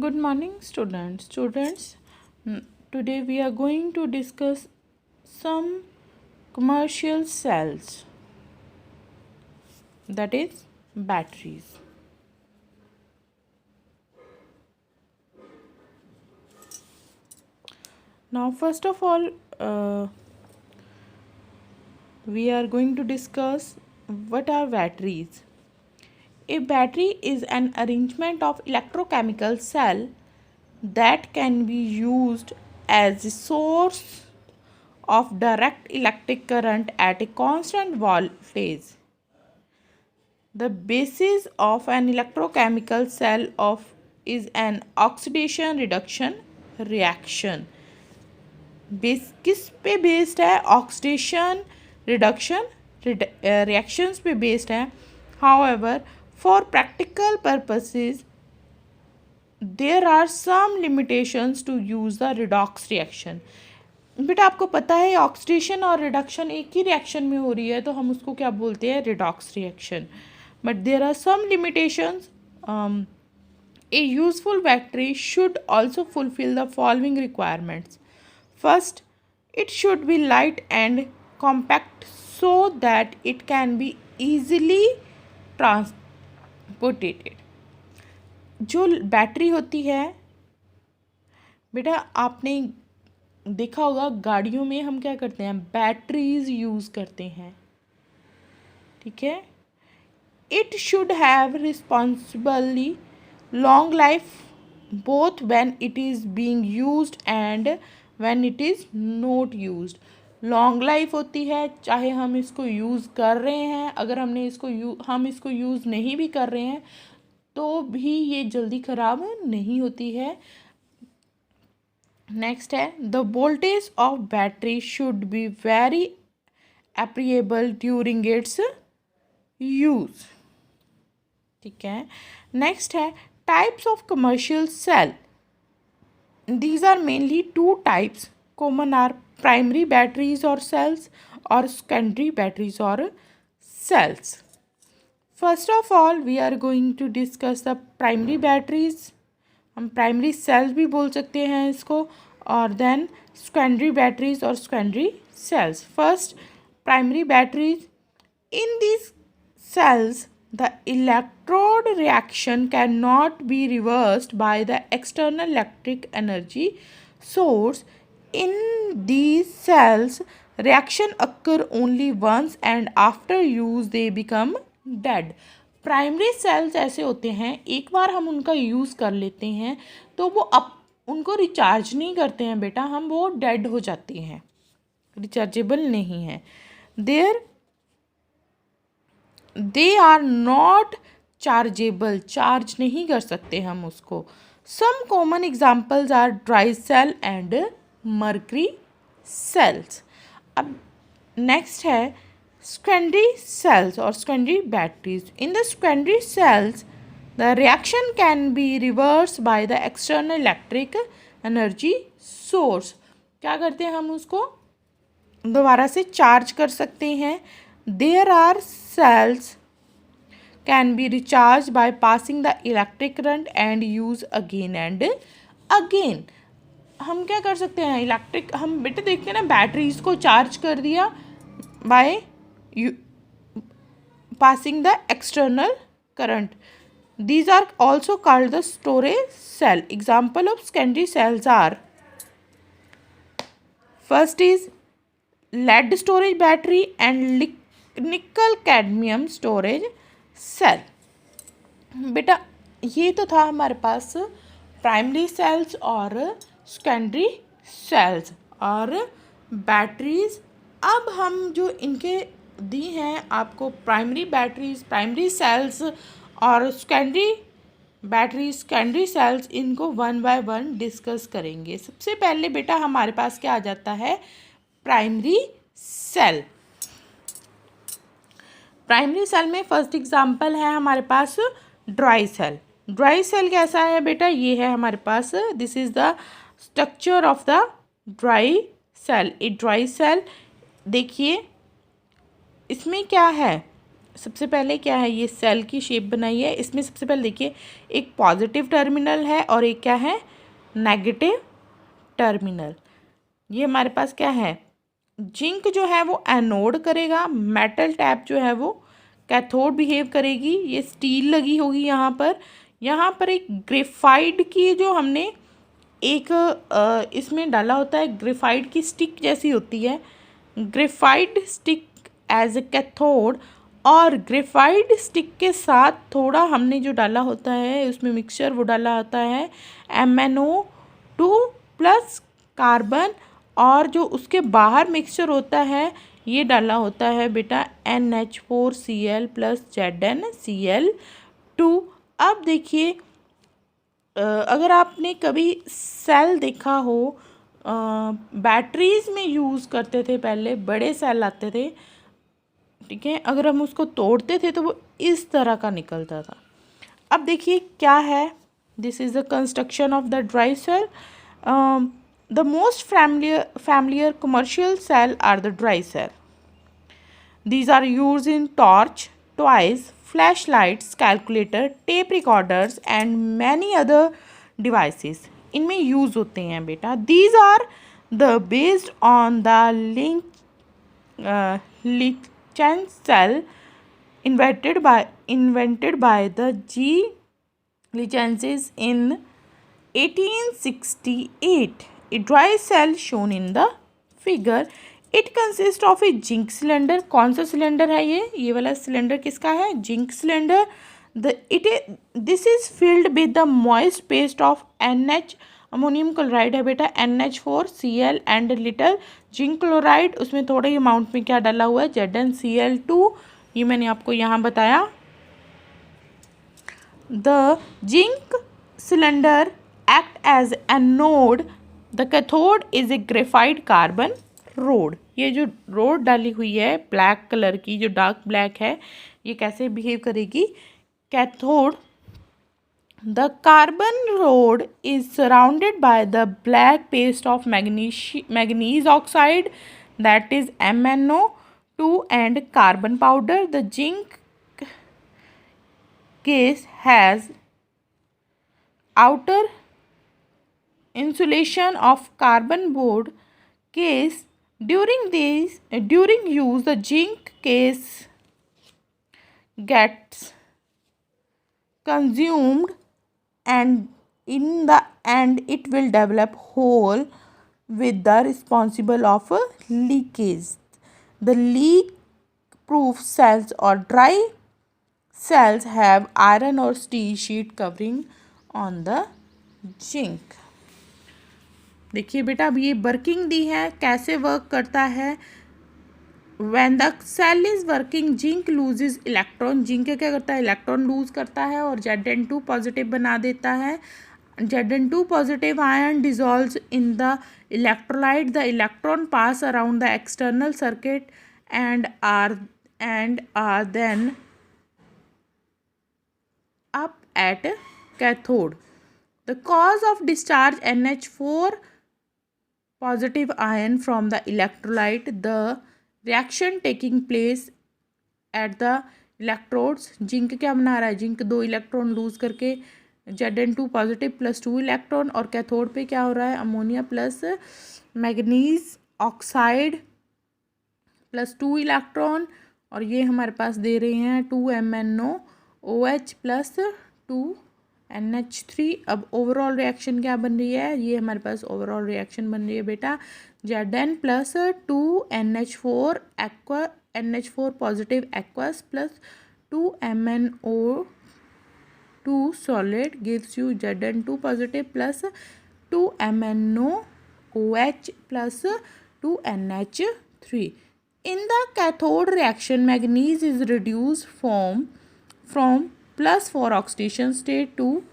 Good morning, students. Today we are going to discuss some commercial cells, that is, batteries. Now, first of all, we are going to discuss what are batteries. A battery is an arrangement of electrochemical cell that can be used as a source of direct electric current at a constant voltage. The basis of an electrochemical cell is an oxidation reduction reaction. किस पे based है? Oxidation reduction reactions पे based है. However, for practical purposes there are some limitations to use the redox reaction. बेटा आपको पता है oxidation और रिडक्शन एक ही रिएक्शन में हो रही है, तो हम उसको क्या बोलते हैं? Redox reaction. But there are some limitations. A useful battery should also fulfill the following requirements. First, it should be light and compact so that it can be easily transported. जो बैटरी होती है बेटा, आपने देखा होगा गाड़ियों में हम क्या करते हैं? बैटरीज यूज़ करते हैं. ठीक है. It should have responsibly long life both when it is being used and when it is not used. Long life होती है चाहे हम इसको यूज़ कर रहे हैं, अगर हम इसको यूज़ नहीं भी कर रहे हैं तो भी ये जल्दी ख़राब नहीं होती है. नेक्स्ट है, the voltage of battery should be very appreciable during its use. ठीक है. नेक्स्ट है, types of commercial cell. These are mainly two types. Common are primary batteries or cells or secondary batteries or cells. First of all, we are going to discuss the primary batteries. हम primary cells भी बोल सकते हैं इसको, और then secondary batteries or secondary cells. First, primary batteries. In these cells, the electrode reaction cannot be reversed by the external electric energy source. In these cells, reaction occur only once and after use they become dead. Primary cells ऐसे होते हैं, एक बार हम उनका use कर लेते हैं तो वो उनको रिचार्ज नहीं करते हैं बेटा, हम वो डेड हो जाते हैं, रिचार्जेबल नहीं है. They are not chargeable, charge नहीं कर सकते हम उसको. Some common examples are dry cell and mercury cells. अब नेक्स्ट है सेकेंडरी सेल्स और secondary batteries. In the secondary cells the reaction can be reverse by the external electric energy source. क्या करते हैं? हम उसको दोबारा से चार्ज कर सकते हैं. There are cells can be recharged by passing the electric current and use again and again. हम क्या कर सकते हैं? इलेक्ट्रिक हम बेटे देखते हैं ना, बैटरीज को चार्ज कर दिया bye passing the external current. These are also called the storage cell. Example of secondary cells are, first is lead storage battery and nickel cadmium storage cell. बेटा ये तो था हमारे पास प्राइमरी सेल्स और सेकेंडरी सेल्स और batteries. अब हम जो इनके दी हैं आपको प्राइमरी बैटरीज, प्राइमरी सेल्स और सेकेंडरी बैटरीज, सेकेंडरी सेल्स, इनको वन बाय वन डिस्कस करेंगे. सबसे पहले बेटा हमारे पास क्या आ जाता है? Primary cell. प्राइमरी सेल में फर्स्ट एग्जांपल है हमारे पास ड्राई सेल. ड्राई सेल कैसा है बेटा? ये है हमारे पास, this is the structure of the dry cell. A dry cell देखिए इसमें क्या है? सबसे पहले क्या है, ये सेल की शेप बनाई है। इसमें सबसे पहले देखिए एक पॉजिटिव टर्मिनल है और एक क्या है, नेगेटिव टर्मिनल। ये हमारे पास क्या है, जिंक जो है वो एनोड करेगा, मेटल टैप जो है वो कैथोड बिहेव करेगी। ये स्टील लगी होगी यहाँ पर। यहाँ पर एक ग्रेफाइट की जो हमने एक इसमें डाला होता है, ग्रेफाइट की स्टिक जैसी होती है, graphite stick as a cathode. और ग्रेफाइट स्टिक के साथ थोड़ा हमने जो डाला होता है उसमें मिक्सचर, वो डाला होता है MnO2 प्लस कार्बन। और जो उसके बाहर मिक्सचर होता है ये डाला होता है बेटा NH4Cl प्लस ZnCl2। अब देखिए अगर आपने कभी सेल देखा हो, बैटरीज में यूज़ करते थे पहले, बड़े सेल आते थे, ठीक है, अगर हम उसको तोड़ते थे तो वो इस तरह का निकलता था। अब देखिए क्या है, this is the construction of the dry cell. The most familiar commercial cell are the dry cell. These are used in torch, toys, flashlights, calculator, tape recorders and many other devices. इनमें use होते हैं बेटा। These are the based on the Lichens cell invented by the G. Lichens in 1868. A dry cell shown in the figure. It consists of a zinc cylinder. कौन सा cylinder है ये वाला cylinder किसका है, zinc cylinder. This is filled with the moist paste of NH, ammonium chloride है बेटा, NH4Cl and little zinc chloride. उसमें थोड़े ही अमाउंट में क्या डाला हुआ है, ZnCl2। ये मैंने आपको यहाँ बताया। The zinc cylinder act as anode. The cathode is a graphite carbon rod. ये जो रोड डाली हुई है ब्लैक कलर की, जो डार्क ब्लैक है, ये कैसे बिहेव करेगी, cathode. The carbon rod is surrounded by the black paste of manganese oxide, that is MnO2, and carbon powder. The zinc case has outer insulation of carbon board case. During use the zinc case gets consumed and in the end it will develop hole with the responsible of a leakage. The leak proof cells or dry cells have iron or steel sheet covering on the zinc. देखिए बेटा अब ये working दी है, कैसे work करता है। When the cell is working, zinc loses electron. Zinc क्या करता है, इलेक्ट्रॉन लूज करता है और Zn2 पॉजिटिव बना देता है। Zn2 positive ion dissolves in the electrolyte. The electron pass around the external circuit and are then up at cathode. The cause of discharge NH4 positive ion from the electrolyte. The reaction taking place at the electrodes. Zinc क्या बना रहा है, zinc 2 electron lose करके Zn2 positive plus 2 electron, और cathode पे क्या हो रहा है, ammonia plus manganese oxide plus 2 electron, और ये हमारे पास दे रहे हैं 2MnOOH प्लस 2NH3। अब ओवरऑल रिएक्शन क्या बन रही है, ये हमारे पास ओवरऑल रिएक्शन बन रही है बेटा Zn plus 2NH4 aqua, NH4 positive aqueous plus 2MnO2 solid gives you Zn2 positive plus 2MnOOH plus 2NH3. In the cathode reaction, manganese is reduced from +4 oxidation state to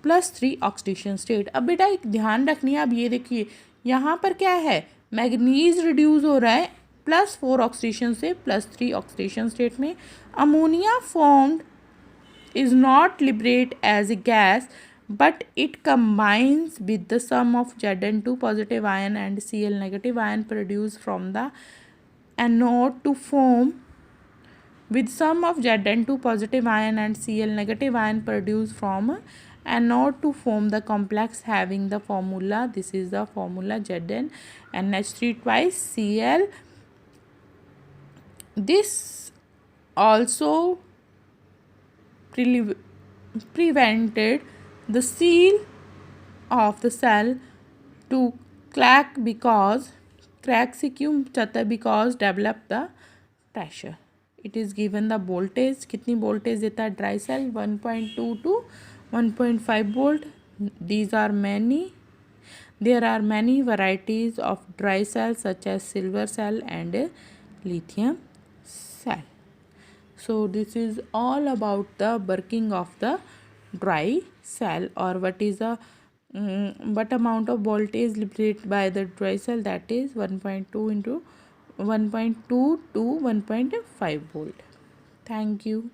+3 oxidation state. अब बेटा एक ध्यान रखनी है, अब ये देखिए यहाँ पर क्या है, मैग्नीज रिड्यूस हो रहा है +4 ऑक्सीडेशन से +3 ऑक्सीडेशन स्टेट में। Ammonia formed is not liberate as a gas, but it combines with the sum of Zn2 positive ion and Cl negative ion produced from the anode to form with sum of Zn2 positive ion and Cl negative ion produced from anode to form the complex having the formula. This is the formula Zn NH3 twice Cl. This also prevented the seal of the cell to crack से क्यों जाता है? because develop the pressure. It is given the voltage, कितनी voltage देता है dry cell? 1.2 to 1.5 volt. There are many varieties of dry cells such as silver cell and lithium cell. So this is all about the working of the dry cell, or what amount of voltage liberated by the dry cell, that is 1.2 into 1.2 to 1.5 volt. Thank you.